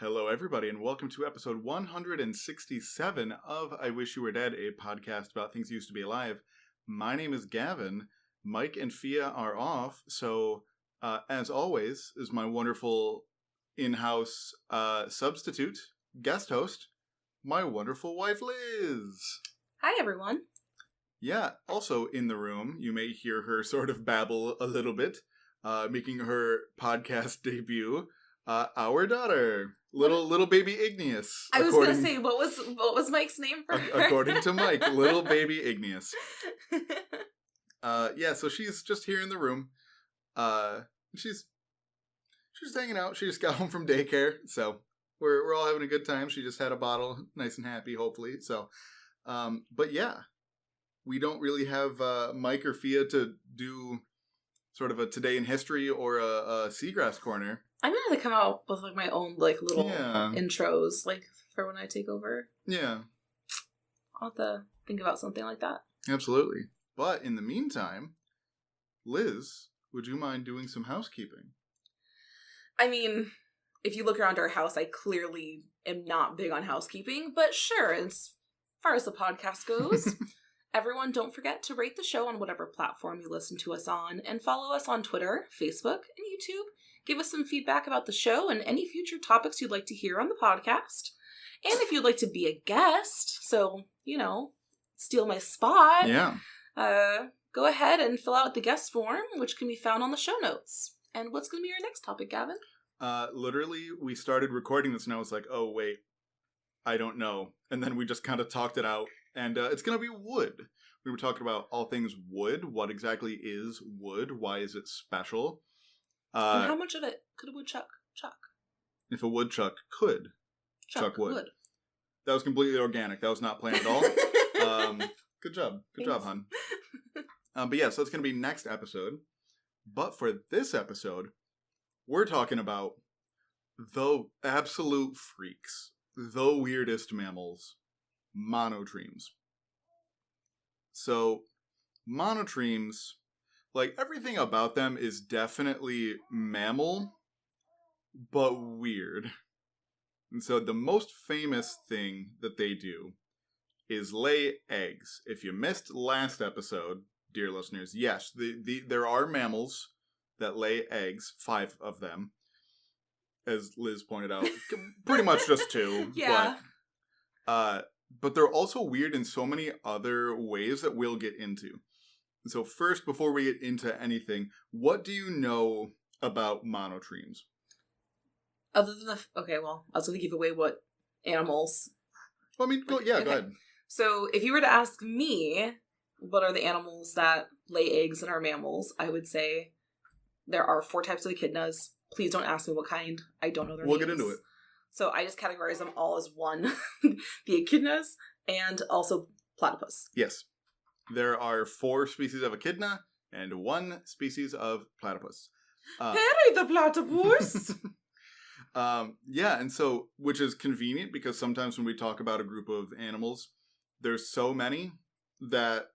Hello, everybody, and welcome to episode 167 of I Wish You Were Dead, a podcast about things used to be alive. My name is Gavin. Mike and Fia are off, so as always, is my wonderful in-house substitute guest host, my wonderful wife, Liz. Hi, everyone. Yeah, also in the room, you may hear her sort of babble a little bit, making her podcast debut. Our daughter, little baby Igneous. I was gonna say, what was Mike's name for her? According to Mike, little baby Igneous. So she's just here in the room. She's hanging out. She just got home from daycare, so we're all having a good time. She just had a bottle, nice and happy, hopefully. So, but yeah, we don't really have Mike or Fia to do sort of a Today in History or a Seagrass Corner. I'm gonna have to come out with like my own like little intros, like for when I take over. Yeah, I'll have to think about something like that. Absolutely. But in the meantime, Liz, would you mind doing some housekeeping? I mean, if you look around our house, I clearly am not big on housekeeping, but sure, as far as the podcast goes. Everyone, don't forget to rate the show on whatever platform you listen to us on, and follow us on Twitter, Facebook, and YouTube. Give us some feedback about the show and any future topics you'd like to hear on the podcast. And if you'd like to be a guest, so, steal my spot, go ahead and fill out the guest form, which can be found on the show notes. And what's going to be our next topic, Gavin? Literally, we started recording this and I was like, oh, wait, I don't know. And then we just kind of talked it out. And it's going to be wood. We were talking about all things wood. What exactly is wood? Why is it special? And how much of it could a woodchuck chuck? If a woodchuck could chuck wood. That was completely organic. That was not planned at all. Good job. Good job, hon. But yeah, so it's going to be next episode. But for this episode, we're talking about the absolute freaks. The weirdest mammals. Monotremes. So, monotremes, like, everything about them is definitely mammal, but weird. And so the most famous thing that they do is lay eggs. If you missed last episode, dear listeners, yes, there are mammals that lay eggs, 5 of them, as Liz pointed out. Pretty much just 2. Yeah. But they're also weird in so many other ways that we'll get into. So first, before we get into anything, what do you know about monotremes? Other than I was going to give away what animals. Well, I mean, go ahead. So if you were to ask me, what are the animals that lay eggs and are mammals, I would say there are 4 types of echidnas. Please don't ask me what kind. I don't know their names. We'll get into it. So I just categorize them all as one. The echidnas and also platypus. Yes. There are 4 species of echidna and 1 species of platypus. Harry the platypus! And so, which is convenient because sometimes when we talk about a group of animals, there's so many that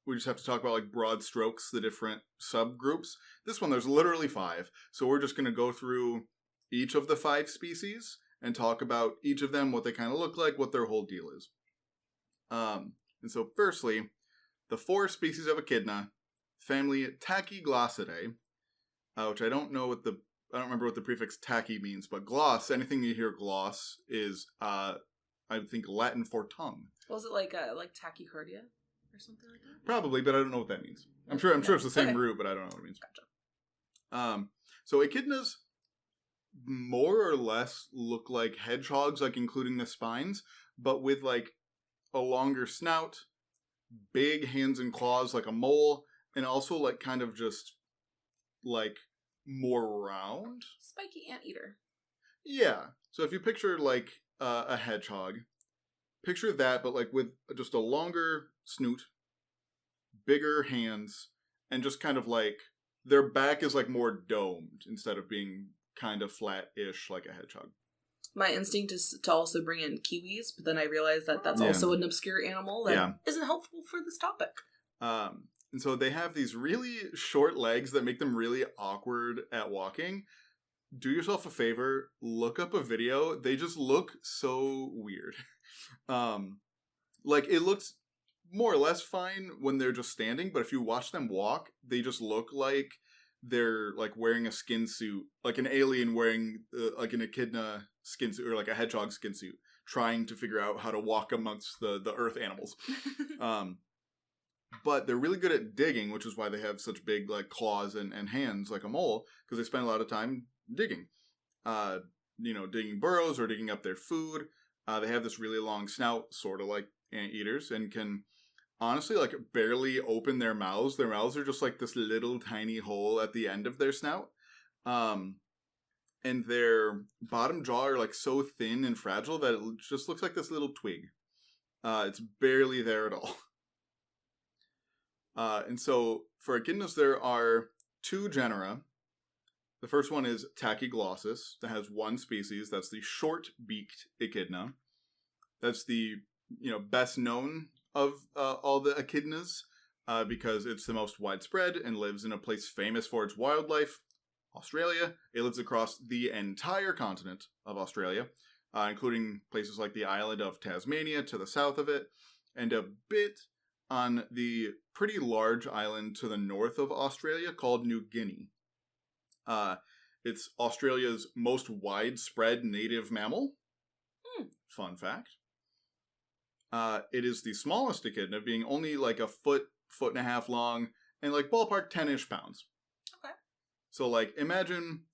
we just have to talk about like broad strokes, the different subgroups. This one, there's literally 5. So we're just going to go through each of the 5 species and talk about each of them, what they kind of look like, what their whole deal is. And so firstly, the 4 species of echidna, family Tachyglossidae, which I don't remember what the prefix tachy means, but gloss, anything you hear gloss is, I think Latin for tongue. Was it like tachycardia or something like that? Probably, but I don't know what that means. I'm sure it's the same root, but I don't know what it means. Gotcha. So echidnas more or less look like hedgehogs, like including the spines, but with like a longer snout, big hands and claws like a mole, and also like kind of just like more round. Spiky anteater. Yeah. So if you picture like a hedgehog, picture that, but like with just a longer snoot, bigger hands, and just kind of like their back is like more domed instead of being kind of flat-ish like a hedgehog. My instinct is to also bring in kiwis, but then I realized that that's also an obscure animal that isn't helpful for this topic. And so they have these really short legs that make them really awkward at walking. do yourself a favor, look up a video. They just look so weird. Like, it looks more or less fine when they're just standing, but if you watch them walk, they just look like they're, like, wearing a skin suit, like an alien wearing, like, an echidna skin suit, or, like, a hedgehog skin suit, trying to figure out how to walk amongst the earth animals. But they're really good at digging, which is why they have such big, like, claws and hands like a mole, because they spend a lot of time digging. Digging burrows or digging up their food. They have this really long snout, sort of like anteaters, and can honestly, like, barely open their mouths. Their mouths are just like this little tiny hole at the end of their snout. And their bottom jaw are, like, so thin and fragile that it just looks like this little twig. It's barely there at all. And so, for echidnas, there are 2 genera. The first one is Tachyglossus, that has 1 species. That's the short-beaked echidna. That's the, best known of all the echidnas, because it's the most widespread and lives in a place famous for its wildlife, Australia. It lives across the entire continent of Australia, including places like the island of Tasmania to the south of it, and a bit on the pretty large island to the north of Australia called New Guinea. It's Australia's most widespread native mammal. Fun fact. It is the smallest echidna, being only like a foot and a half long, and like ballpark 10-ish pounds. Okay. So, like, imagine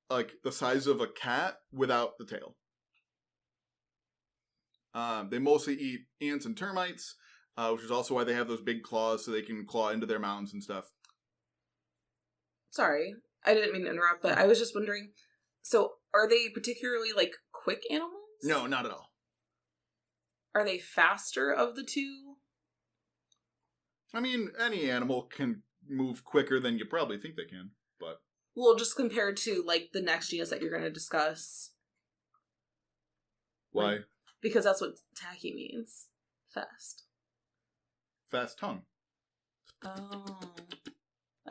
like the size of a cat without the tail. They mostly eat ants and termites, which is also why they have those big claws, so they can claw into their mounds and stuff. Sorry, I didn't mean to interrupt, but I was just wondering, so are they particularly, like, quick animals? No, not at all. Are they faster of the 2? I mean, any animal can move quicker than you probably think they can, but... Well, just compared to, like, the next genus that you're going to discuss. Why? Like, because that's what tacky means. Fast. Fast tongue. Oh.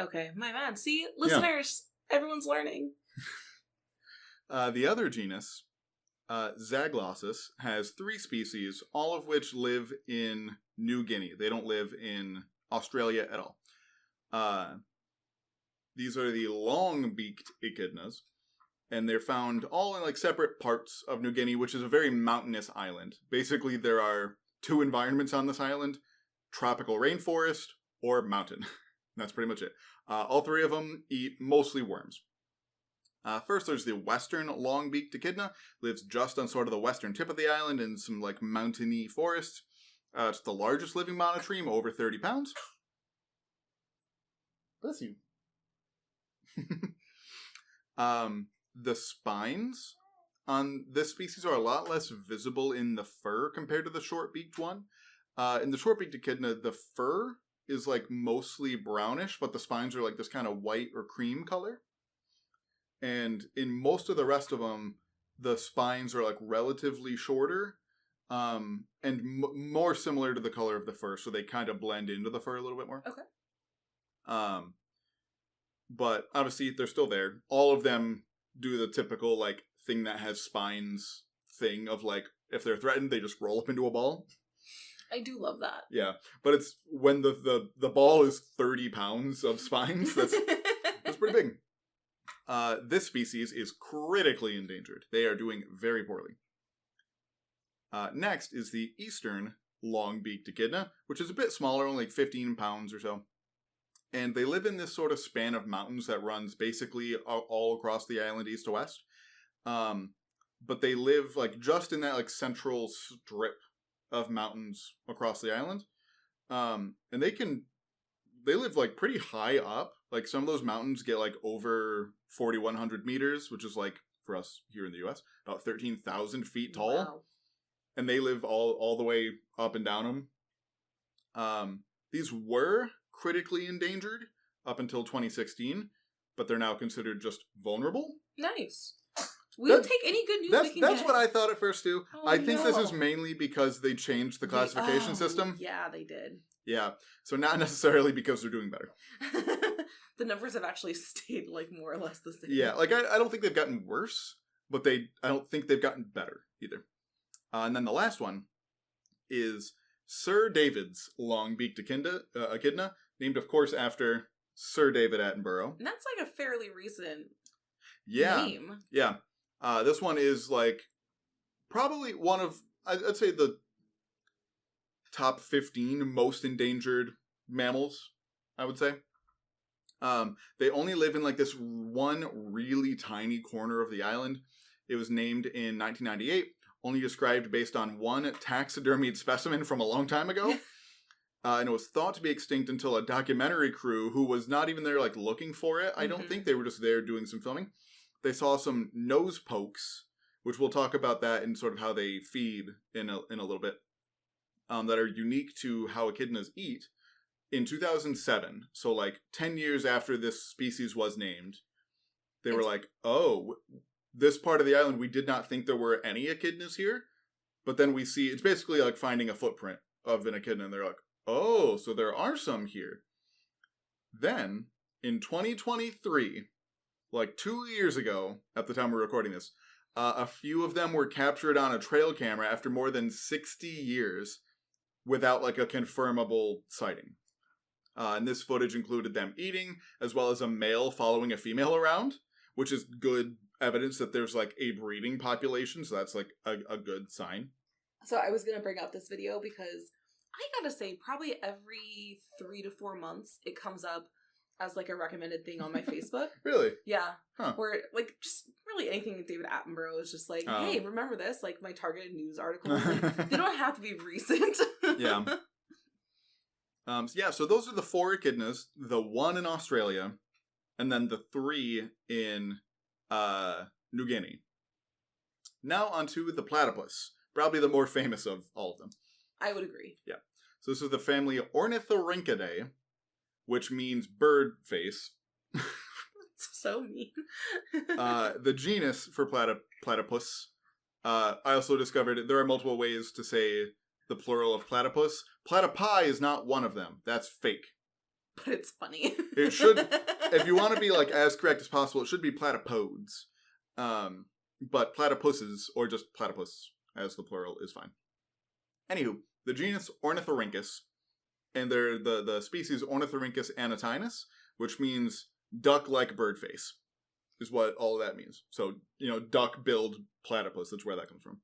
Okay, my bad. See, listeners, everyone's learning. The other genus, Zaglossus, has 3 species, all of which live in New Guinea. They don't live in Australia at all. These are the long-beaked echidnas, and they're found all in, like, separate parts of New Guinea, which is a very mountainous island. Basically, there are 2 environments on this island: tropical rainforest or mountain. That's pretty much it. All 3 of them eat mostly worms. First, there's the western long-beaked echidna. Lives just on sort of the western tip of the island in some, like, mountainy forests. It's the largest living monotreme, over 30 pounds. Bless you. The spines on this species are a lot less visible in the fur compared to the short-beaked one. In the short-beaked echidna, the fur is, like, mostly brownish, but the spines are, like, this kind of white or cream color. And in most of the rest of them, the spines are, like, relatively shorter, and more similar to the color of the fur, so they kind of blend into the fur a little bit more. Okay. But obviously, they're still there. All of them do the typical, like, thing that has spines thing of, like, if they're threatened, they just roll up into a ball. I do love that. Yeah, but it's when the ball is 30 pounds of spines, that's pretty big. This species is critically endangered. They are doing very poorly. Next is the eastern long-beaked echidna, which is a bit smaller, only like 15 pounds or so. And they live in this sort of span of mountains that runs basically all across the island east to west. But they live, like, just in that, like, central strip of mountains across the island. And they live, like, pretty high up. Like, some of those mountains get, like, over 4,100 meters, which is, like, for us here in the U.S., about 13,000 feet tall. Wow. And they live all the way up and down them. These were critically endangered up until 2016, but they're now considered just vulnerable. Nice. We'll take any good news we can get. That's what I thought at first, too. Oh, I think this is mainly because they changed the classification system. Yeah, they did. Yeah, so not necessarily because they're doing better. the numbers have actually stayed like more or less the same. Yeah, like I don't think they've gotten worse, but I don't think they've gotten better either. And then the last one is Sir David's long-beaked echidna, named of course after Sir David Attenborough. And that's like a fairly recent name. Yeah. This one is like probably one of, I'd say, the top 15 most endangered mammals, I would say. They only live in like this one really tiny corner of the island. It was named in 1998, only described based on one taxidermied specimen from a long time ago. And it was thought to be extinct until a documentary crew who was not even there like looking for it. I don't think they were just there doing some filming. They saw some nose pokes, which we'll talk about that and sort of how they feed in a little bit, that are unique to how echidnas eat. In 2007, so like 10 years after this species was named, they were like, oh, this part of the island, we did not think there were any echidnas here. But then we see, it's basically like finding a footprint of an echidna, and they're like, oh, so there are some here. Then, in 2023, like 2 years ago, at the time we're recording this, a few of them were captured on a trail camera after more than 60 years without like a confirmable sighting. And this footage included them eating, as well as a male following a female around, which is good evidence that there's like a breeding population, so that's like a good sign. So I was going to bring up this video because I gotta say, probably every 3 to 4 months, it comes up as like a recommended thing on my Facebook. Really? Yeah. Huh. Where like just really anything with David Attenborough is just like, hey, remember this? Like my targeted news articles. Like, they don't have to be recent. Yeah. So those are the 4 echidnas, the 1 in Australia, and then the 3 in New Guinea. Now onto the platypus, probably the more famous of all of them. I would agree. Yeah. So this is the family Ornithorhynchidae, which means bird face. So mean. The genus for platypus, I also discovered there are multiple ways to say the plural of platypus. Platypi is not one of them. That's fake. But it's funny. It should, if you want to be like as correct as possible, it should be platypodes. But platypuses, or just platypus as the plural, is fine. Anywho, the genus Ornithorhynchus, and they're the species Ornithorhynchus anatinus, which means duck-like bird face, is what all of that means. So, duck-billed platypus, that's where that comes from.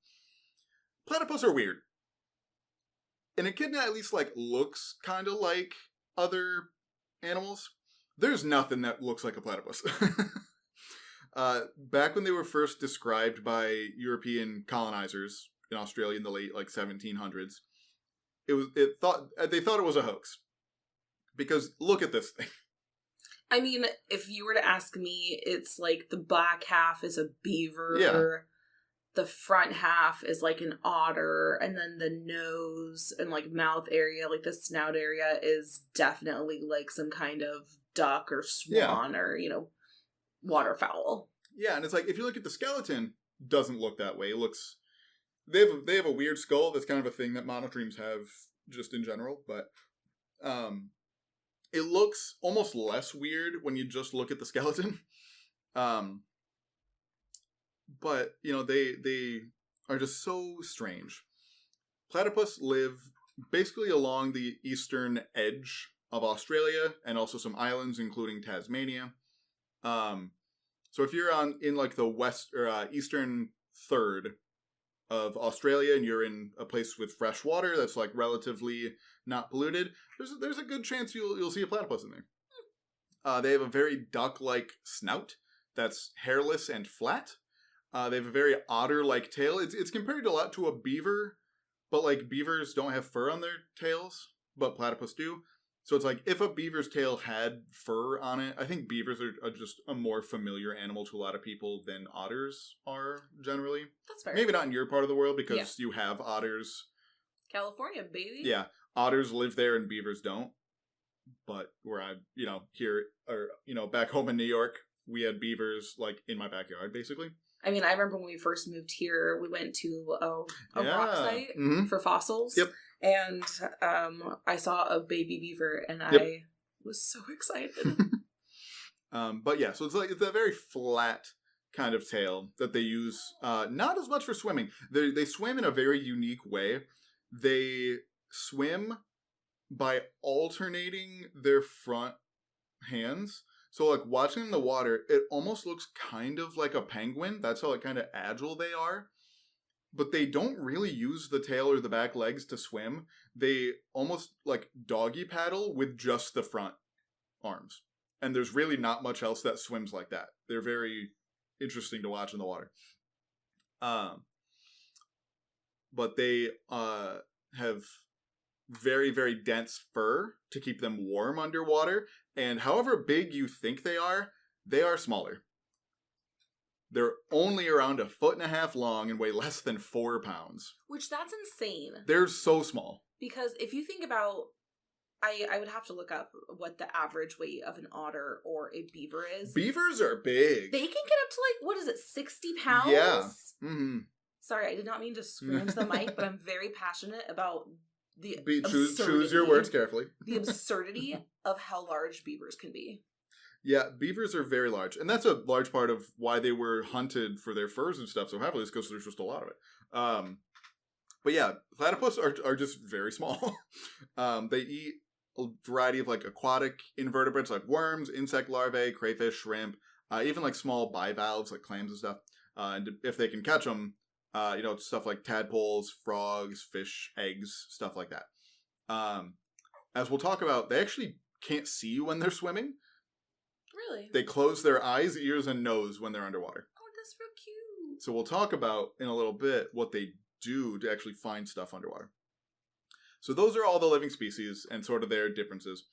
Platypus are weird. An echidna at least, looks kind of like other animals. There's nothing that looks like a platypus. Back when they were first described by European colonizers in Australia in the late 1700s, they thought it was a hoax. Because look at this thing. I mean, if you were to ask me, it's like the back half is a beaver. Yeah. The front half is like an otter, and then the nose and mouth area, the snout area, is definitely some kind of duck or swan or waterfowl. Yeah, and it's if you look at the skeleton, doesn't look that way. It looks they have a weird skull. That's kind of a thing that monotremes have just in general, but it looks almost less weird when you just look at the skeleton. But, they are just so strange. Platypus live basically along the eastern edge of Australia and also some islands, including Tasmania. So if you're in the west or eastern third of Australia and you're in a place with fresh water that's relatively not polluted, there's a good chance you'll see a platypus in there. They have a very duck-like snout that's hairless and flat. They have a very otter-like tail. It's compared a lot to a beaver, but beavers don't have fur on their tails, but platypus do. So it's if a beaver's tail had fur on it, I think beavers are just a more familiar animal to a lot of people than otters are generally. That's fair. Maybe not in your part of the world because you have otters. California, baby. Yeah, otters live there and beavers don't. But where I, here or back home in New York, we had beavers in my backyard basically. I mean, I remember when we first moved here, we went to a rock site for fossils. Yep. And I saw a baby beaver, and I was so excited. But yeah, so it's a very flat kind of tail that they use, not as much for swimming. They swim in a very unique way. They swim by alternating their front hands. So like watching them in the water, it almost looks kind of like a penguin. That's how like kind of agile they are. But they don't really use the tail or the back legs to swim. They almost like doggy paddle with just the front arms. And there's really not much else that swims like that. They're very interesting to watch in the water. But they have very, very dense fur to keep them warm underwater. And however big you think they are smaller. They're only around 1.5 feet long and weigh less than 4 pounds. Which, that's insane. They're so small. Because if you think about, I would have to look up what the average weight of an otter or a beaver is. Beavers are big. They can get up to like, what is it, 60 pounds? Yeah. Mm-hmm. Sorry, I did not mean to scream into the mic, but I'm very passionate about the choose your words carefully. The absurdity of how large beavers can be. Yeah, beavers are very large. And that's a large part of why they were hunted for their furs and stuff so heavily, is because there's just a lot of it. But yeah, platypus are just very small. They eat a variety of like aquatic invertebrates like worms, insect larvae, crayfish, shrimp, even like small bivalves like clams and stuff. And if they can catch them, stuff like tadpoles, frogs, fish, eggs, stuff like that. As we'll talk about, they actually can't see you when they're swimming. Really? They close their eyes, ears, and nose when they're underwater. Oh, that's real cute. So we'll talk about in a little bit what they do to actually find stuff underwater. So those are all the living species and sort of their differences.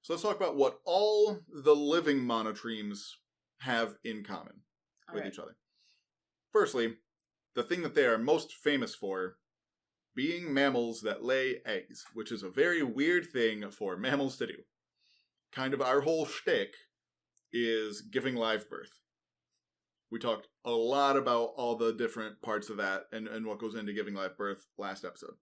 So let's talk about what all the living monotremes have in common with each other. Firstly, the thing that they are most famous for being mammals that lay eggs, which is a very weird thing for mammals to do. Kind of our whole shtick is giving live birth. We talked a lot about all the different parts of that and what goes into giving live birth last episode.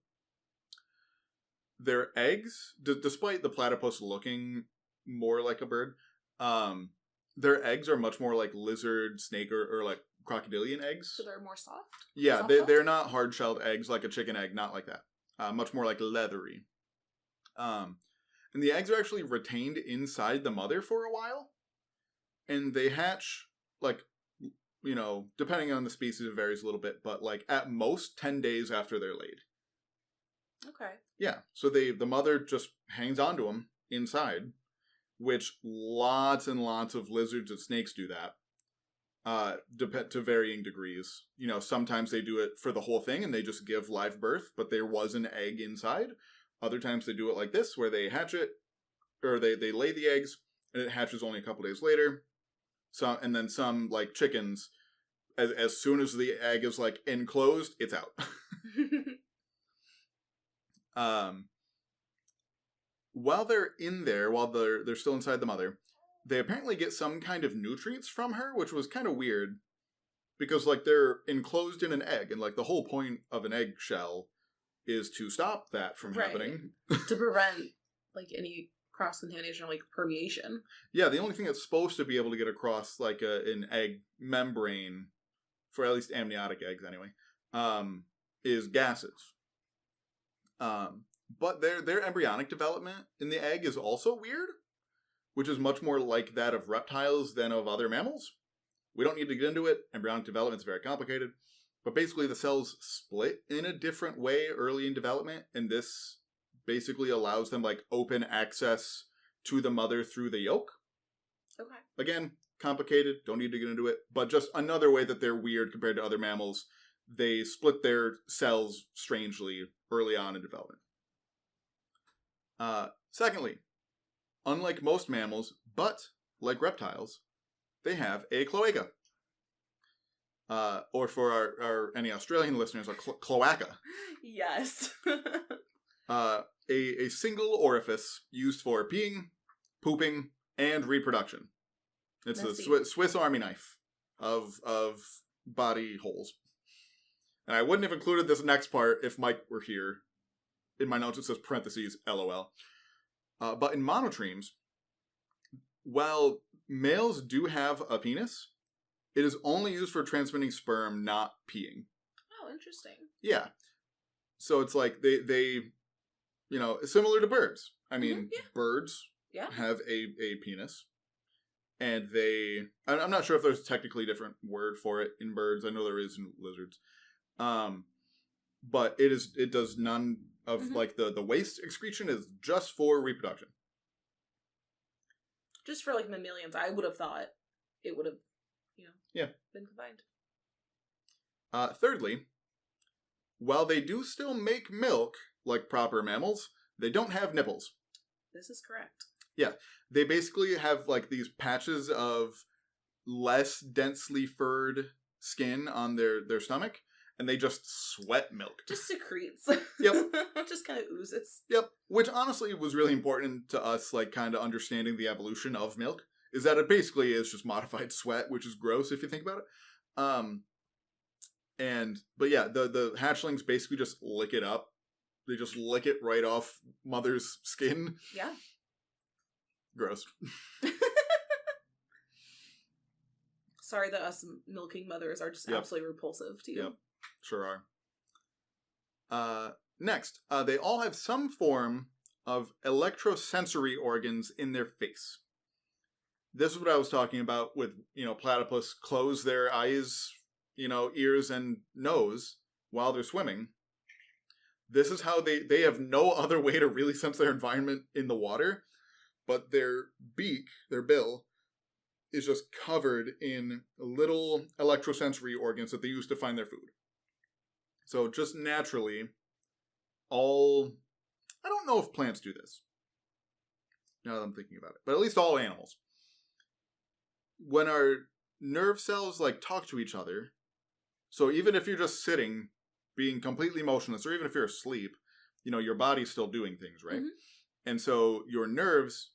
Their eggs, despite the platypus looking more like a bird, their eggs are much more like lizard, snake, or like crocodilian eggs. So they're more soft? Yeah, they're not hard-shelled eggs like a chicken egg, not like that. Much more like leathery. And the eggs are actually retained inside the mother for a while. And they hatch, like, depending on the species, it varies a little bit, but like at most 10 days after they're laid. Okay. Yeah, so the mother just hangs onto them inside, which lots and lots of lizards and snakes do that, to varying degrees. Sometimes they do it for the whole thing and they just give live birth, but there was an egg inside. Other times they do it like this, where they hatch it, or they lay the eggs, and it hatches only a couple days later. And then some, like chickens, as soon as the egg is like enclosed, it's out. While they're in there, while they're still inside the mother, they apparently get some kind of nutrients from her, which was kind of weird, because like they're enclosed in an egg, and like the whole point of an eggshell is to stop that from happening, to prevent like any cross-contamination or like permeation. Yeah, the only thing that's supposed to be able to get across like an egg membrane, for at least amniotic eggs anyway, is gases. But their embryonic development in the egg is also weird, which is much more like that of reptiles than of other mammals. We don't need to get into it. Embryonic development is very complicated. But basically the cells split in a different way early in development, and this basically allows them like open access to the mother through the yolk. Okay. Again, complicated, don't need to get into it, but just another way that they're weird compared to other mammals. They split their cells strangely early on in development. Secondly, unlike most mammals, but like reptiles, they have a cloaca. Or for our any Australian listeners, a cloaca. Yes. A single orifice used for peeing, pooping, and reproduction. It's a Swiss Army knife of body holes. And I wouldn't have included this next part if Mike were here. In my notes it says parentheses, LOL. But in monotremes, while males do have a penis. It is only used for transmitting sperm, not peeing. Oh, interesting. Yeah. So it's like they similar to birds. I mean, birds have a penis. And I'm not sure if there's technically a different word for it in birds. I know there is in lizards. But it does none of like the waste excretion is just for reproduction. Just for like mammalians, I would have thought it would have, been combined. Thirdly, while they do still make milk like proper mammals, they don't have nipples. This is correct. Yeah, they basically have like these patches of less densely furred skin on their stomach, and they just sweat milk. Just secretes. Yep. Just kind of oozes. Yep. Which honestly was really important to us, like kind of understanding the evolution of milk, is that it basically is just modified sweat, which is gross if you think about it. But yeah, the hatchlings basically just lick it up. They just lick it right off mother's skin. Yeah. Gross. Sorry that us milking mothers are just absolutely repulsive to you. Yep, sure are. Next, they all have some form of electrosensory organs in their face. This is what I was talking about with, platypus close their eyes, ears and nose while they're swimming. This is how they have no other way to really sense their environment in the water. But their beak, their bill, is just covered in little electrosensory organs that they use to find their food. So just naturally, I don't know if plants do this, now that I'm thinking about it, but at least all animals. When our nerve cells talk to each other, so even if you're just sitting, being completely motionless, or even if you're asleep, your body's still doing things, right? Mm-hmm. And so your nerves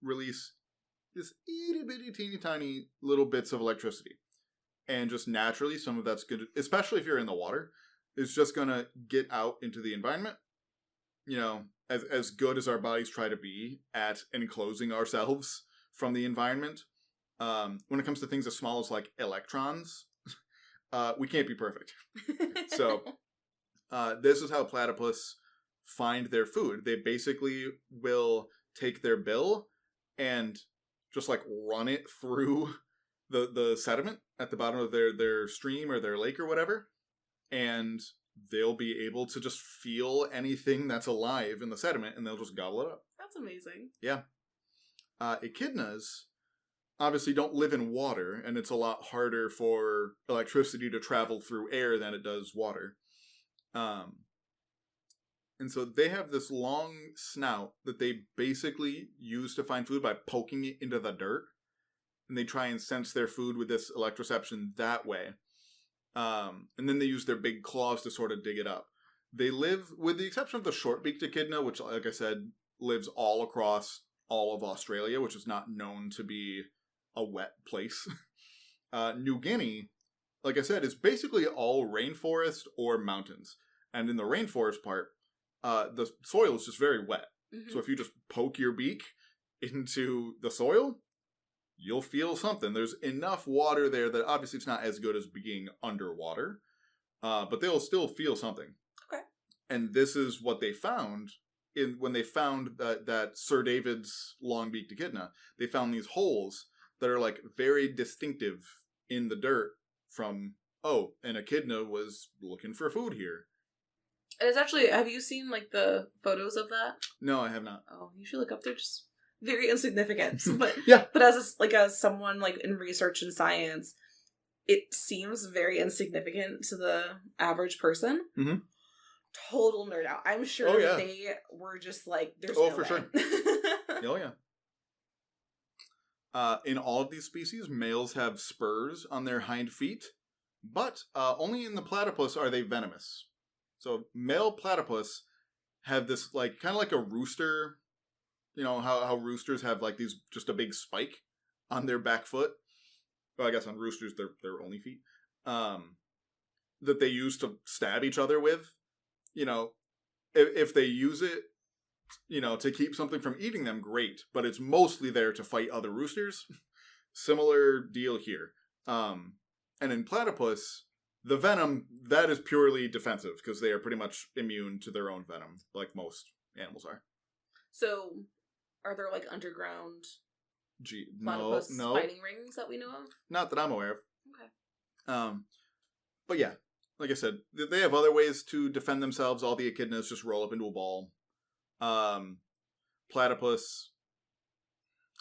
release this itty bitty teeny tiny little bits of electricity. And just naturally, some of that's good, especially if you're in the water, is just going to get out into the environment. As good as our bodies try to be at enclosing ourselves from the environment, when it comes to things as small as electrons, we can't be perfect. So this is how platypus find their food. They basically will take their bill and just run it through the sediment at the bottom of their stream or their lake or whatever, and they'll be able to just feel anything that's alive in the sediment, and they'll just gobble it up. That's amazing. Yeah. Echidnas obviously don't live in water, and it's a lot harder for electricity to travel through air than it does water. And so they have this long snout that they basically use to find food by poking it into the dirt. And they try and sense their food with this electroception that way. And then they use their big claws to sort of dig it up. They live, with the exception of the short-beaked echidna, which, like I said, lives all across all of Australia, which is not known to be a wet place. New Guinea, like I said, is basically all rainforest or mountains. And in the rainforest part, the soil is just very wet. Mm-hmm. So if you just poke your beak into the soil, you'll feel something. There's enough water there that obviously it's not as good as being underwater, but they'll still feel something. Okay. And this is what they found when they found that Sir David's long-beaked echidna. They found these holes that are very distinctive in the dirt from, an echidna was looking for food here. And it's actually, have you seen the photos of that? No, I have not. Oh, you should look up. They're just very insignificant. But yeah. But as someone in research and science, it seems very insignificant to the average person. Mm-hmm. Total nerd out. I'm sure they were just there's no for way. Sure. Oh yeah. In all of these species, males have spurs on their hind feet, but only in the platypus are they venomous. So male platypus have this kind of like a rooster, how roosters have these just a big spike on their back foot. Well, I guess on roosters their only feet, that they use to stab each other with. If they use it, to keep something from eating them, great. But it's mostly there to fight other roosters. similar deal here. And in platypus, the venom, that is purely defensive because they are pretty much immune to their own venom, like most animals are. So, are there like underground No. fighting rings that we know of? Not that I'm aware of. Okay. But yeah, like I said, they have other ways to defend themselves. All the echidnas just roll up into a ball. Platypus,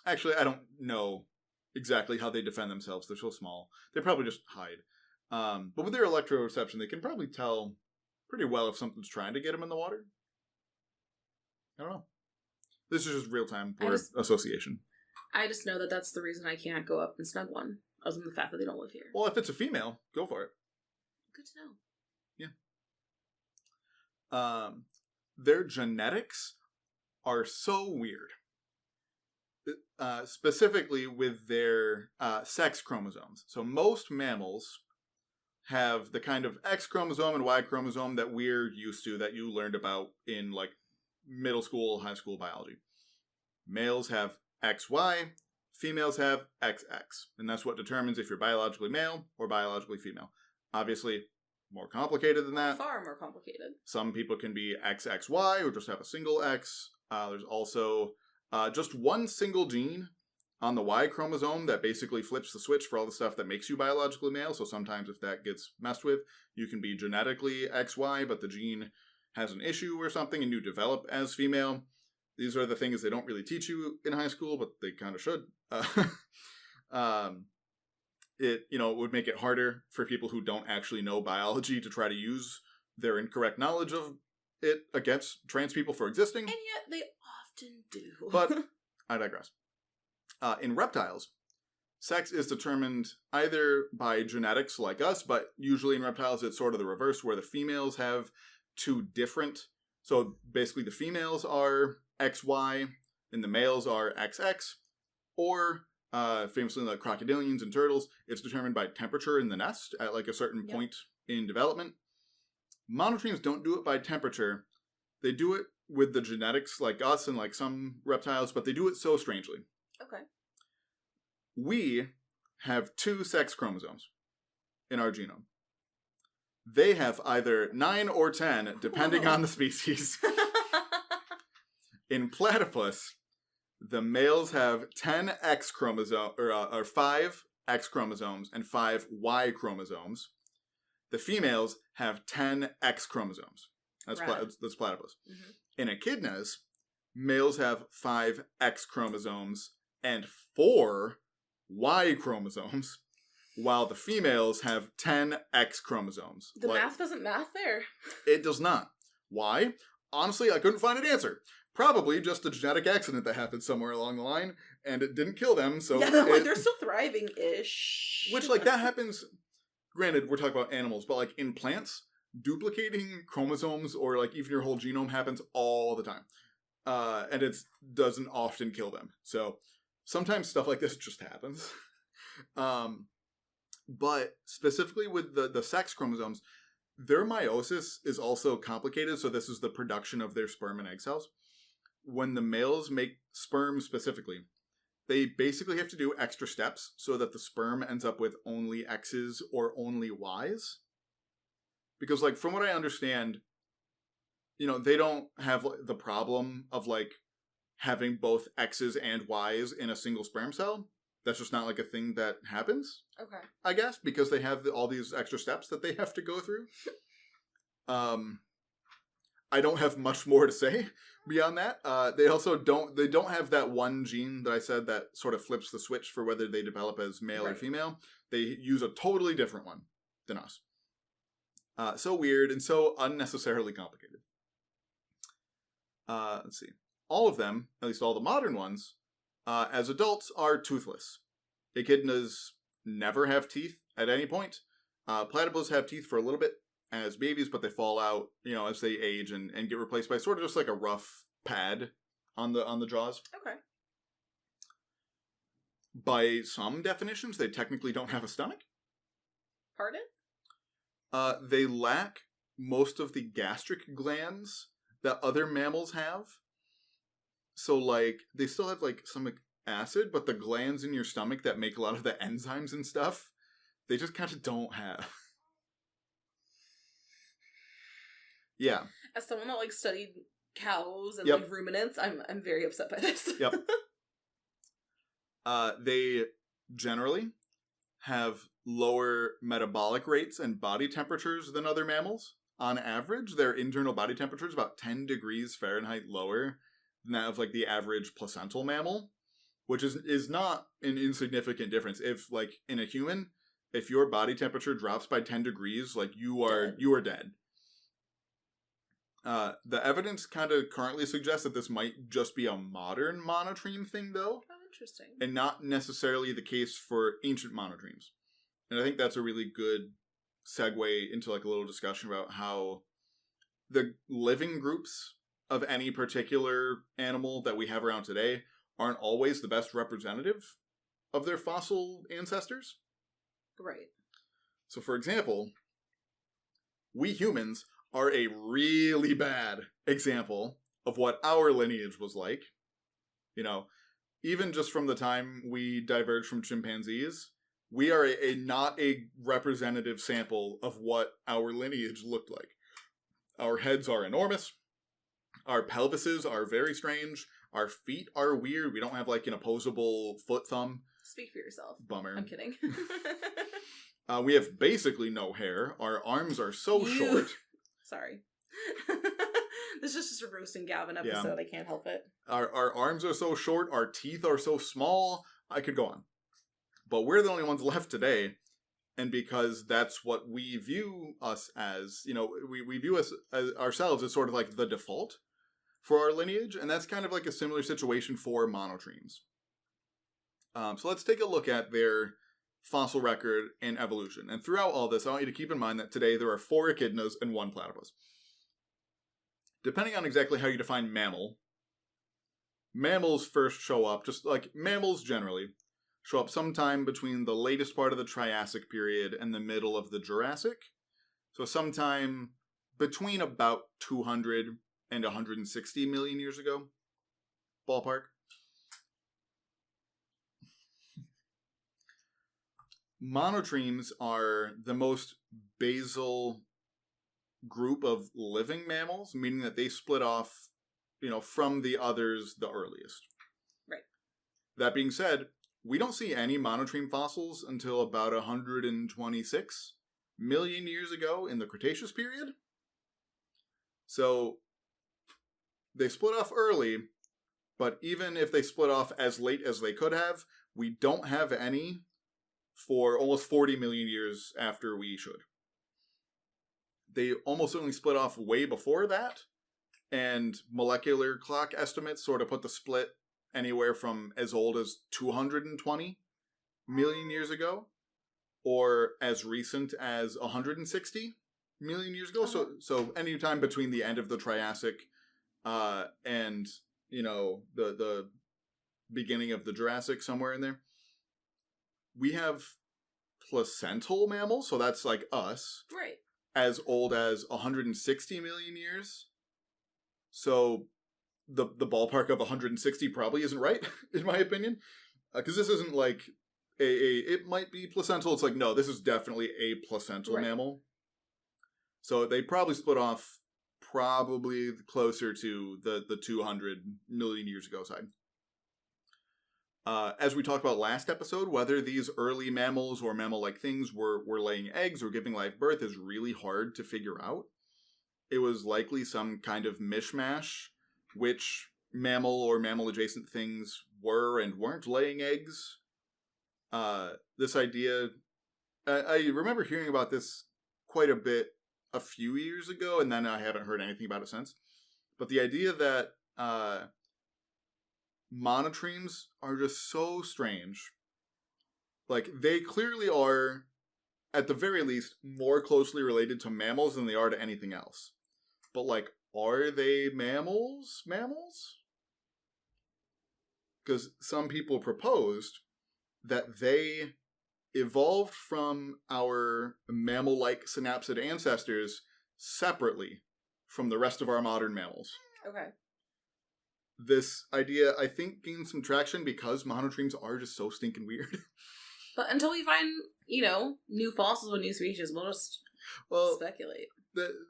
actually, I don't know exactly how they defend themselves. They're so small. They probably just hide. But with their electroreception, they can probably tell pretty well if something's trying to get them in the water. I don't know. This is just real-time word association. I just know that that's the reason I can't go up and snug one, other than the fact that they don't live here. Well, if it's a female, go for it. Good to know. Yeah. Their genetics are so weird. Specifically with their sex chromosomes. So most mammals have the kind of X chromosome and Y chromosome that we're used to, that you learned about in like middle school, high school biology. Males have XY, females have XX, and that's what determines if you're biologically male or biologically female. Obviously, more complicated than that. Far more complicated. Some people can be XXY or just have a single X. There's also just one single gene on the Y chromosome that basically flips the switch for all the stuff that makes you biologically male. So sometimes if that gets messed with, you can be genetically XY, but the gene has an issue or something and you develop as female. These are the things they don't really teach you in high school, but they kind of should. It would make it harder for people who don't actually know biology to try to use their incorrect knowledge of it against trans people for existing. And yet they often do. But I digress. In reptiles, sex is determined either by genetics like us, but usually in reptiles it's sort of the reverse, where the females have two different. So basically the females are XY and the males are XX, or famously like crocodilians and turtles, it's determined by temperature in the nest at like a certain point in development. Monotremes don't do it by temperature. They do it with the genetics like us and like some reptiles, but they do it so strangely. Okay. We have 2 sex chromosomes in our genome. They have either 9 or 10, depending on the species. In platypus, the males have 10 X chromosomes, or 5 X chromosomes and 5 Y chromosomes. The females have 10 X chromosomes. That's platypus. Mm-hmm. In echidnas, males have 5 X chromosomes and 4 Y chromosomes, while the females have 10 X chromosomes. The math doesn't math there. It does not. Why? Honestly, I couldn't find an answer. Probably just a genetic accident that happened somewhere along the line, and it didn't kill them, so... Yeah, they're still thriving-ish. Which, like, that happens... Granted, we're talking about animals, but, like, in plants, duplicating chromosomes or, like, even your whole genome happens all the time. And it doesn't often kill them. So, sometimes stuff like this just happens. But specifically with the sex chromosomes, their meiosis is also complicated, so this is the production of their sperm and egg cells. When the males make sperm specifically, they basically have to do extra steps so that the sperm ends up with only X's or only Y's. Because, like, from what I understand, they don't have the problem of, like, having both X's and Y's in a single sperm cell. That's just not, like, a thing that happens. Okay. I guess, because they have all these extra steps that they have to go through. I don't have much more to say beyond that. They also don't have that one gene that I said that sort of flips the switch for whether they develop as male or female. They use a totally different one than us. So weird and so unnecessarily complicated. Let's see. All of them, at least all the modern ones, as adults are toothless. Echidnas never have teeth at any point. Platypus have teeth for a little bit as babies, but they fall out, as they age and get replaced by sort of just like a rough pad on the jaws. Okay. By some definitions, they technically don't have a stomach. Pardon? They lack most of the gastric glands that other mammals have. So, like, they still have, like, some acid, but the glands in your stomach that make a lot of the enzymes and stuff, they just kind of don't have. Yeah. As someone that like studied cows and Yep. like ruminants, I'm very upset by this. Yep. They generally have lower metabolic rates and body temperatures than other mammals. On average, their internal body temperature is about 10 degrees Fahrenheit lower than that of like the average placental mammal, which is not an insignificant difference. If like in a human, if your body temperature drops by 10 degrees, like you are dead. The evidence kind of currently suggests that this might just be a modern monotreme thing, though. Oh, interesting. And not necessarily the case for ancient monotremes. And I think that's a really good segue into like a little discussion about how the living groups of any particular animal that we have around today aren't always the best representative of their fossil ancestors. Right. So, for example, we humans are a really bad example of what our lineage was like. You know, even just from the time we diverged from chimpanzees, we are not a representative sample of what our lineage looked like. Our heads are enormous. Our pelvises are very strange. Our feet are weird. We don't have like an opposable foot thumb. Speak for yourself. Bummer. I'm kidding. We have basically no hair. Our arms are so short. Sorry. This is just a roasting Gavin episode. Yeah. I can't help it. Our arms are so short. Our teeth are so small. I could go on. But we're the only ones left today. And because that's what we view us as, you know, we view us as ourselves as sort of like the default for our lineage. And that's kind of like a similar situation for monotremes. So let's take a look at their fossil record and evolution. And throughout all this, I want you to keep in mind that today there are 4 echidnas and 1 platypus. Depending on exactly how you define mammal, mammals first show up, just like mammals generally, show up sometime between the latest part of the Triassic period and the middle of the Jurassic. So sometime between about 200 and 160 million years ago, ballpark. Monotremes are the most basal group of living mammals, meaning that they split off, you know, from the others the earliest. Right. That being said, we don't see any monotreme fossils until about 126 million years ago in the Cretaceous period. So they split off early, but even if they split off as late as they could have, we don't have any for almost 40 million years after we should. They almost certainly split off way before that, and molecular clock estimates sort of put the split anywhere from as old as 220 million years ago, or as recent as 160 million years ago. Uh-huh. So anytime between the end of the Triassic and, you know, the beginning of the Jurassic, somewhere in there. We have placental mammals, so that's like us. Right. As old as 160 million years. So the ballpark of 160 probably isn't right, in my opinion. Because this isn't like it might be placental. It's like, no, this is definitely a placental mammal. So they probably split off probably closer to the 200 million years ago side. As we talked about last episode, whether these early mammals or mammal-like things were laying eggs or giving live birth is really hard to figure out. It was likely some kind of mishmash, which mammal or mammal-adjacent things were and weren't laying eggs. This idea, I remember hearing about this quite a bit a few years ago, and then I haven't heard anything about it since. But the idea that monotremes are just so strange. Like, they clearly are, at the very least, more closely related to mammals than they are to anything else. But, like, are they mammals? Because some people proposed that they evolved from our mammal-like synapsid ancestors separately from the rest of our modern mammals. Okay. this idea, I think, gained some traction because monotremes are just so stinking weird. But until we find, new fossils with new species, we'll just speculate.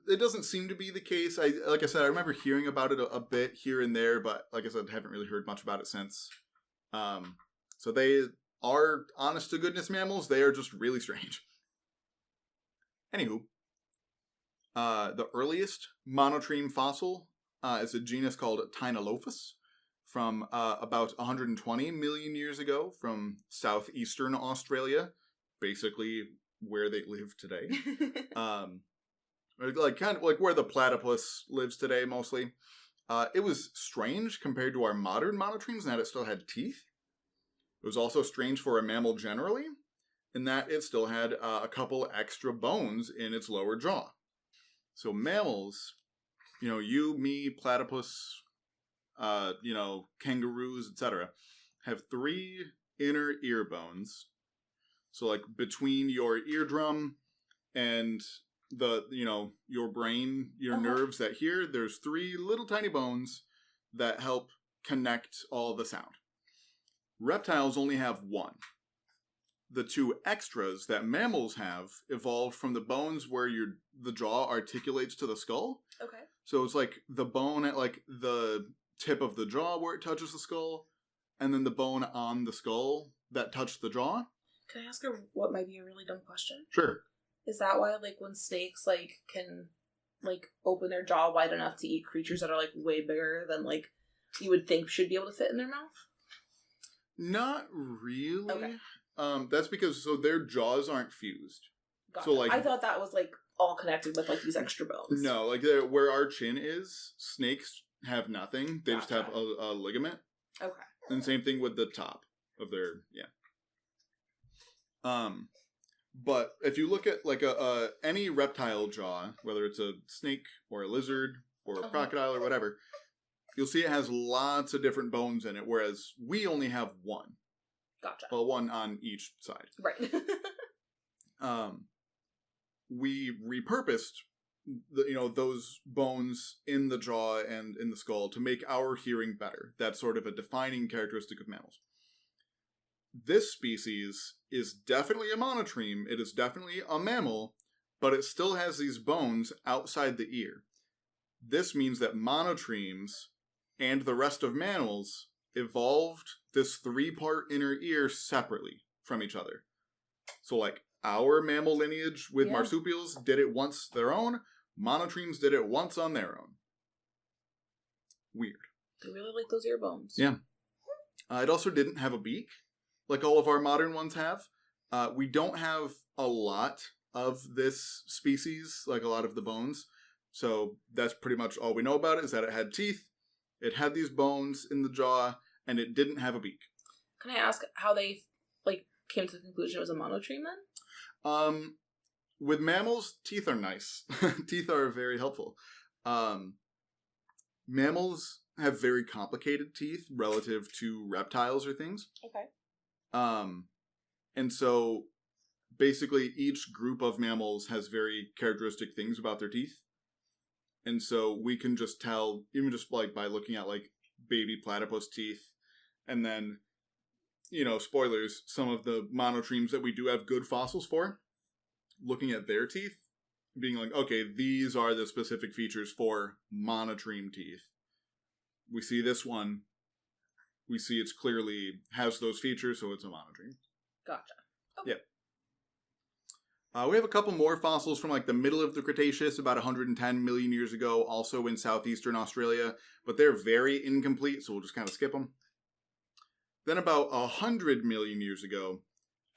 It doesn't seem to be the case. Like I said, I remember hearing about it a bit here and there, but like I said, haven't really heard much about it since. So they are honest to goodness mammals. They are just really strange. Anywho, the earliest monotreme fossil is a genus called Tainolophus from about 120 million years ago from southeastern Australia, basically where they live today. Kind of like where the platypus lives today, mostly. It was strange compared to our modern monotremes in that it still had teeth. It was also strange for a mammal generally, in that it still had a couple extra bones in its lower jaw. So mammals, you, me, platypus, kangaroos, etc., have 3 inner ear bones. So like between your eardrum and your brain, your nerves that hear, there's 3 little tiny bones that help connect all the sound. Reptiles only have 1. The 2 extras that mammals have evolved from the bones where the jaw articulates to the skull. Okay. So it's like the bone at like the tip of the jaw where it touches the skull, and then the bone on the skull that touched the jaw. Can I ask what might be a really dumb question? Sure. Is that why, when snakes, can, open their jaw wide enough to eat creatures that are, way bigger than, you would think should be able to fit in their mouth? Not really. Okay. That's because, their jaws aren't fused. Gotcha. So, I thought that was, all connected with, these extra bones. No, where our chin is, snakes have nothing. They just have a ligament. Okay. And same thing with the top of their, But if you look at any reptile jaw, whether it's a snake or a lizard or a crocodile or whatever, you'll see it has lots of different bones in it, whereas we only have 1. Gotcha. Well, 1 on each side. Right. We repurposed those bones in the jaw and in the skull to make our hearing better. That's sort of a defining characteristic of mammals. This species is definitely a monotreme. It is definitely a mammal, but it still has these bones outside the ear. This means that monotremes and the rest of mammals evolved this 3-part inner ear separately from each other. So our mammal lineage with marsupials did it once their own. Monotremes did it once on their own. Weird. I really like those ear bones. Yeah. It also didn't have a beak, like all of our modern ones have. We don't have a lot of this species, like a lot of the bones. So that's pretty much all we know about it, is that it had teeth, it had these bones in the jaw, and it didn't have a beak. Can I ask how they, came to the conclusion it was a monotreme then? With mammals, teeth are nice. Teeth are very helpful. Mammals have very complicated teeth relative to reptiles or things. Okay. And so basically each group of mammals has very characteristic things about their teeth. And so we can just tell, even just by looking at baby platypus teeth, and then, spoilers, some of the monotremes that we do have good fossils for, looking at their teeth, being okay, these are the specific features for monotreme teeth. We see this one, we see it's clearly has those features, so it's a monotreme. Gotcha. Okay. Yep. We have a couple more fossils from the middle of the Cretaceous, about 110 million years ago, also in southeastern Australia, but they're very incomplete, so we'll just kind of skip them. Then about 100 million years ago,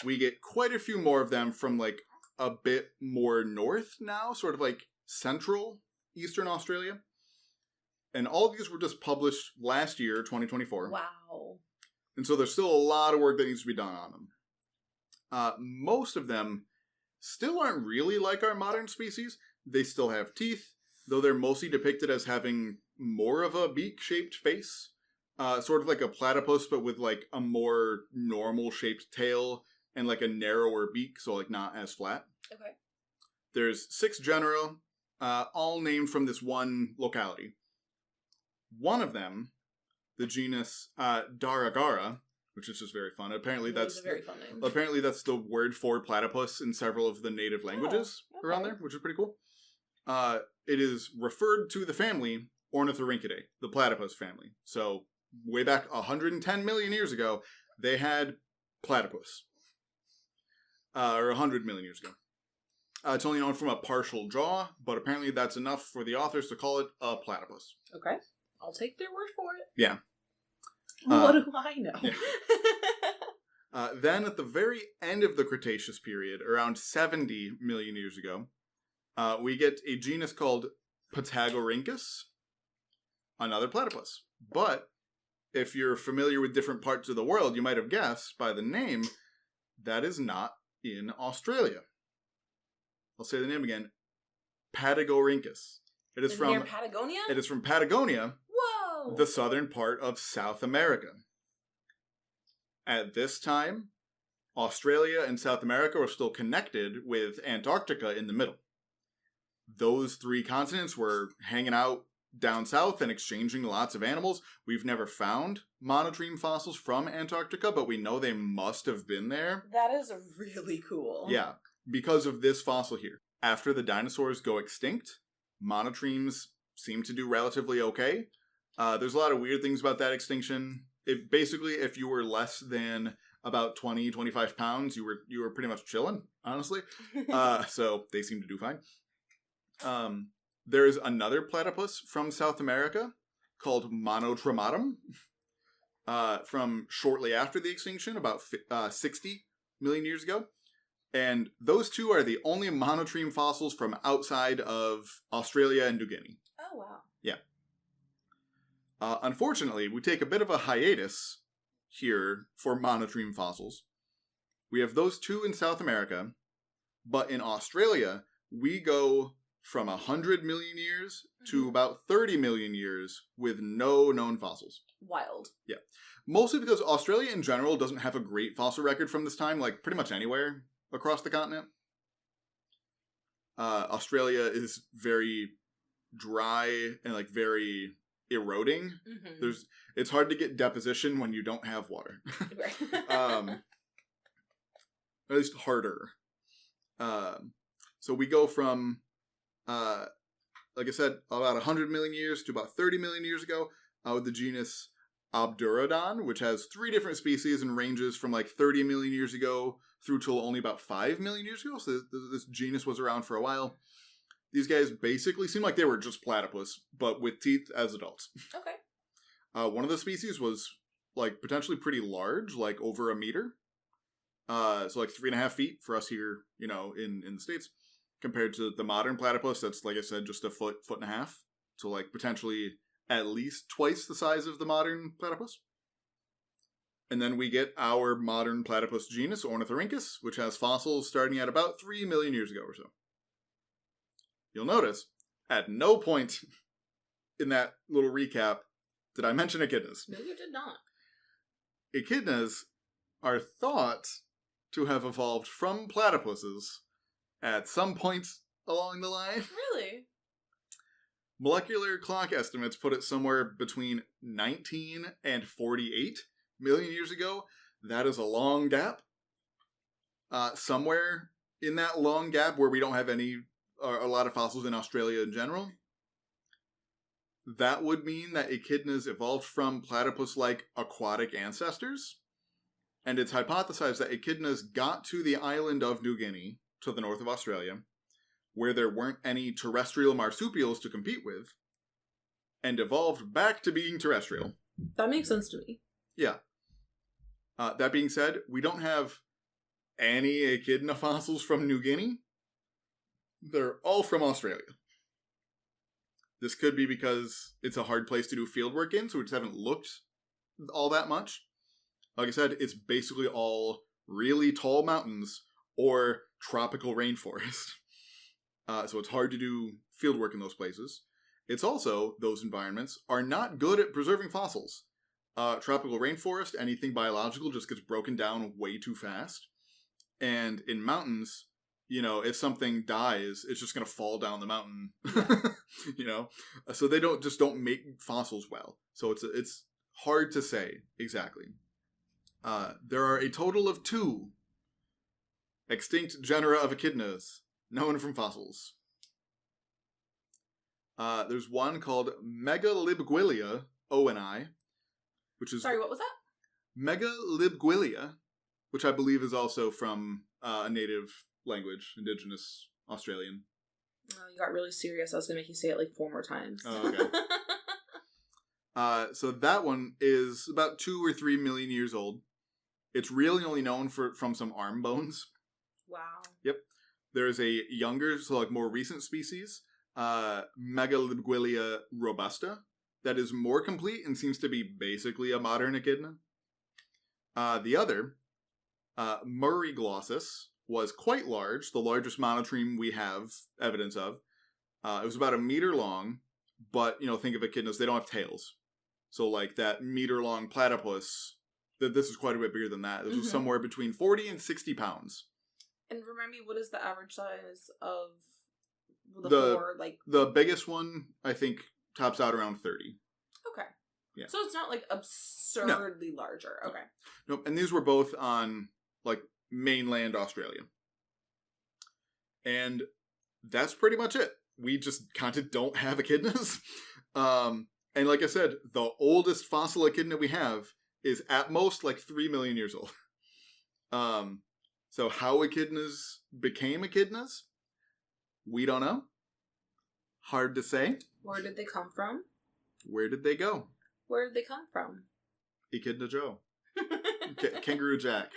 we get quite a few more of them from a bit more north now, sort of central eastern Australia. And all of these were just published last year, 2024. Wow. And so there's still a lot of work that needs to be done on them. Most of them still aren't really like our modern species. They still have teeth, though they're mostly depicted as having more of a beak-shaped face. Sort of like a platypus, but with a more normal-shaped tail and a narrower beak, so not as flat. Okay. There's 6 genera, all named from this one locality. One of them the genus Daragara, which is just very fun. Apparently That is that's a very fun name. apparently that's the word for platypus in several of the native languages around there, which is pretty cool. It is referred to the family Ornithorhynchidae, the platypus family. So way back 110 million years ago, they had platypus. Or 100 million years ago. It's only known from a partial jaw, but apparently that's enough for the authors to call it a platypus. Okay. I'll take their word for it. Yeah. What do I know? Yeah. Then at the very end of the Cretaceous period, around 70 million years ago, we get a genus called Pythagorhynchus, another platypus. But if you're familiar with different parts of the world, you might have guessed by the name, that is not in Australia. I'll say the name again. Pythagorhynchus. It is from Patagonia? It is from Patagonia, Whoa! the southern part of South America. At this time, Australia and South America were still connected with Antarctica in the middle. Those three continents were hanging out down south and exchanging lots of animals. We've never found monotreme fossils from Antarctica, but we know they must have been there. That is really cool. Yeah, because of this fossil here. After the dinosaurs go extinct, monotremes seem to do relatively okay. There's a lot of weird things about that extinction. If you were less than about 20, 25 pounds, you were pretty much chilling, honestly. So they seem to do fine. There is another platypus from South America called Monotrematum from shortly after the extinction, about 60 million years ago. And those two are the only monotreme fossils from outside of Australia and New Guinea. Oh, wow. Yeah. Unfortunately, we take a bit of a hiatus here for monotreme fossils. We have those two in South America, but in Australia, we go from 100 million years to about 30 million years with no known fossils. Wild. Yeah. Mostly because Australia in general doesn't have a great fossil record from this time, like pretty much anywhere across the continent. Australia is very dry and like very eroding. Mm-hmm. It's hard to get deposition when you don't have water. At least harder. So we go from like I said, about 100 million years to about 30 million years ago with the genus Obdurodon, which has 3 different species and ranges from like 30 million years ago through till only about 5 million years ago. So this genus was around for a while. These guys basically seem like they were just platypus, but with teeth as adults. Okay. One of the species was like potentially pretty large, like over a meter. So like 3.5 feet for us here, in the States. Compared to the modern platypus, that's, like I said, just a foot and a half. So, like, potentially at least twice the size of the modern platypus. And then we get our modern platypus genus, Ornithorhynchus, which has fossils starting at about 3 million years ago or so. You'll notice, at no point in that little recap did I mention echidnas. No, you did not. Echidnas are thought to have evolved from platypuses at some point along the line. Really? Molecular clock estimates put it somewhere between 19 and 48 million years ago. That is a long gap. Somewhere in that long gap where we don't have a lot of fossils in Australia in general, that would mean that echidnas evolved from platypus-like aquatic ancestors. And it's hypothesized that echidnas got to the island of New Guinea, to the north of Australia, where there weren't any terrestrial marsupials to compete with, and evolved back to being terrestrial. That makes sense to me. Yeah. That being said, we don't have any echidna fossils from New Guinea. They're all from Australia. This could be because it's a hard place to do field work in, so we just haven't looked all that much. Like I said, it's basically all really tall mountains or tropical rainforest. So it's hard to do field work in those places. It's also, those environments are not good at preserving fossils. Tropical rainforest, anything biological just gets broken down way too fast. And in mountains, if something dies, it's just going to fall down the mountain. So they don't make fossils well. So it's hard to say exactly. There are a total of 2 extinct genera of echidnas known from fossils. There's one called Megalibguilia ONI, which is... Sorry, what was that? Megalibguilia, which I believe is also from a native language, indigenous Australian. Oh, you got really serious. I was going to make you say it like 4 more times. Oh, okay. So that one is about 2 or 3 million years old. It's really only known from some arm bones. Wow. Yep. There's a younger, so like more recent species, Megalibguilia robusta, that is more complete and seems to be basically a modern echidna. The other, Murrayglossus, was quite large, the largest monotreme we have evidence of. It was about 1 meter long, but, think of echidnas, they don't have tails. So, like, that meter-long platypus, this is quite a bit bigger than that. This was somewhere between 40 and 60 pounds. And remind me, what is the average size of the 4, like... The biggest one, I think, tops out around 30. Okay. Yeah. So it's not, like, absurdly larger. Okay. Nope. And these were both on, like, mainland Australia. And that's pretty much it. We just kind of don't have echidnas. And like I said, the oldest fossil echidna we have is at most like 3 million years old. So how echidnas became echidnas, we don't know. Hard to say. Where did they come from? Where did they go? Where did they come from? Echidna Joe. Kangaroo Jack.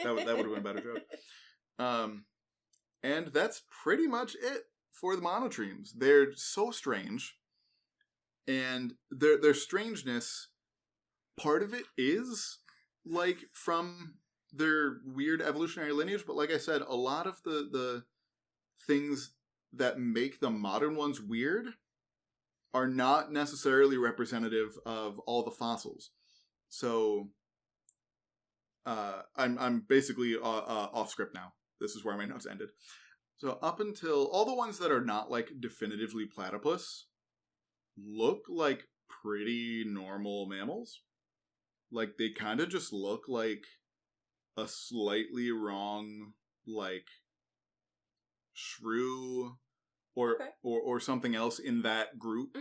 That would have been a better joke. And that's pretty much it for the monotremes. They're so strange. And their strangeness, part of it is, like, from their weird evolutionary lineage. But like I said, a lot of the things that make the modern ones weird are not necessarily representative of all the fossils. So I'm basically off script now. This is where my notes ended. So up until all the ones that are not like definitively platypus look like pretty normal mammals. Like they kind of just look like a slightly wrong like shrew or something else in that group.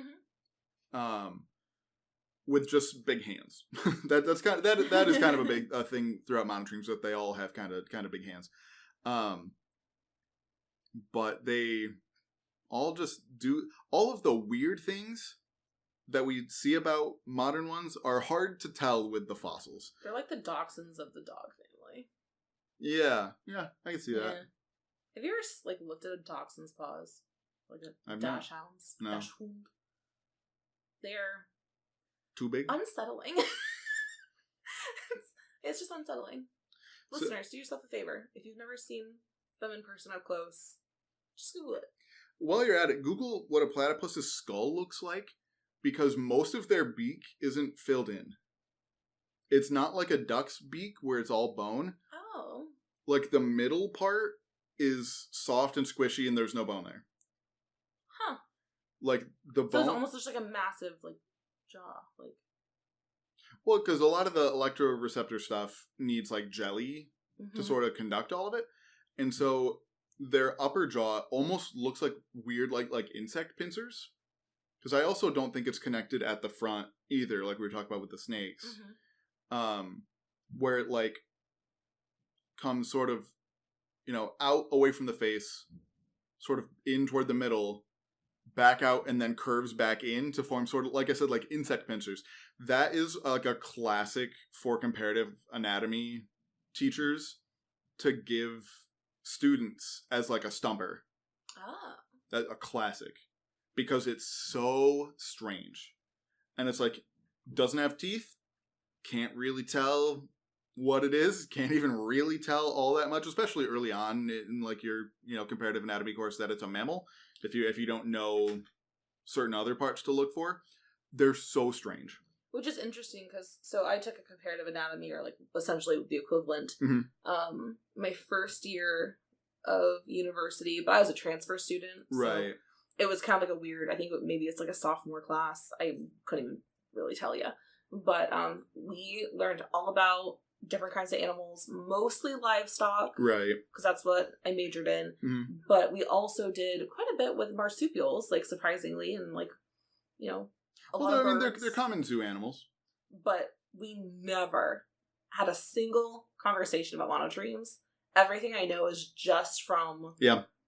With just big hands. that is kind of a big thing throughout monotremes, that they all have kind of big hands. But they all just do all of the weird things that we see about modern ones are hard to tell with the fossils. They're like the dachshunds of the dog family. Yeah, I can see that. Have you ever like looked at a dachshund's paws, like a dachshund's? No. Dachshund. They're too big? Unsettling. It's just unsettling. Listeners, do yourself a favor. If you've never seen them in person up close, just Google it. While you're at it, Google what a platypus's skull looks like, because most of their beak isn't filled in. It's not like a duck's beak where it's all bone. Oh. Like the middle part is soft and squishy and there's no bone there. Huh. Like the bone... So it's almost just like a massive like jaw. Like... Well, because a lot of the electroreceptor stuff needs like jelly to sort of conduct all of it. And so their upper jaw almost looks like weird like insect pincers. Because I also don't think it's connected at the front either, like we were talking about with the snakes. Where it like comes sort of, out away from the face, sort of in toward the middle, back out, and then curves back in to form sort of, like I said, like insect pincers. That is like a classic for comparative anatomy teachers to give students as like a stumper. That's a classic. Because it's so strange. And it's like, doesn't have teeth, can't really tell what it is, can't even really tell all that much, especially early on in like your, comparative anatomy course, that it's a mammal. If you don't know certain other parts to look for, they're so strange. Which is interesting because, so I took a comparative anatomy, or like essentially the equivalent, my first year of university, but I was a transfer student. So right. It was kind of like a weird, I think maybe it's like a sophomore class. I couldn't even really tell you. But we learned all about different kinds of animals, mostly livestock. Right. Because that's what I majored in. Mm-hmm. But we also did quite a bit with marsupials, like, surprisingly, and, like, you know, a lot of birds. They're common zoo animals. But we never had a single conversation about monotremes. Everything I know is just from,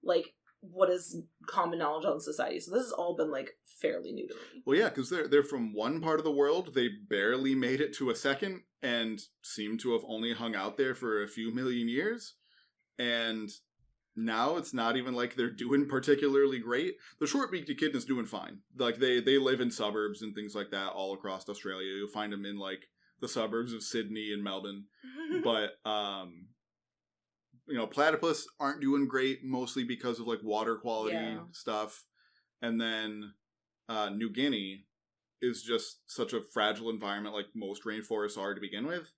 like, what is common knowledge on society. So this has all been, like, fairly new to me. Well, yeah, because they're from one part of the world. They barely made it to a second and seem to have only hung out there for a few million years. And now it's not even like they're doing particularly great. The short-beaked echidna is doing fine. Like, they live in suburbs and things like that all across Australia. You'll find them in, like, the suburbs of Sydney and Melbourne. But, platypus aren't doing great, mostly because of, like, water quality stuff. And then New Guinea is just such a fragile environment, like most rainforests are to begin with.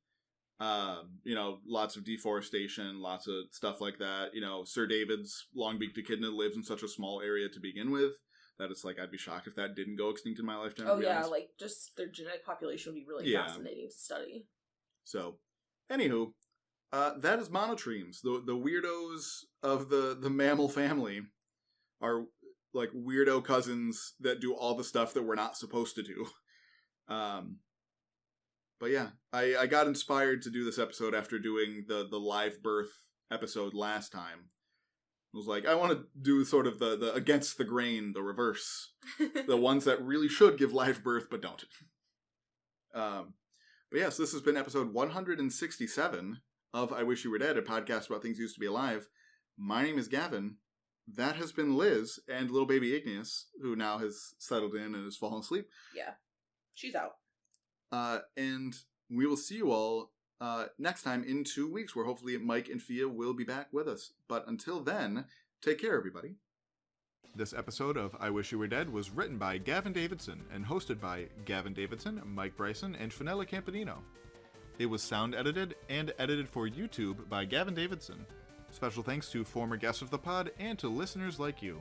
Lots of deforestation, lots of stuff like that. Sir David's long-beaked echidna lives in such a small area to begin with that it's like, I'd be shocked if that didn't go extinct in my lifetime. Oh, yeah, like, just their genetic population would be really fascinating to study. So, anywho, that is monotremes. The weirdos of the mammal family are, like, weirdo cousins that do all the stuff that we're not supposed to do. But yeah, I got inspired to do this episode after doing the live birth episode last time. I was like, I want to do sort of the against the grain, the reverse. The ones that really should give live birth but don't. But yes, this has been episode 167 of I Wish You Were Dead, a podcast about things used to be alive. My name is Gavin. That has been Liz and little baby Igneous, who now has settled in and has fallen asleep. Yeah, she's out. And we will see you all next time in 2 weeks, where hopefully Mike and Fia will be back with us. But until then, take care, everybody. This episode of I Wish You Were Dead was written by Gavin Davidson and hosted by Gavin Davidson, Mike Bryson, and Fenella Campanino. It was sound edited and edited for YouTube by Gavin Davidson. Special thanks to former guests of the pod and to listeners like you.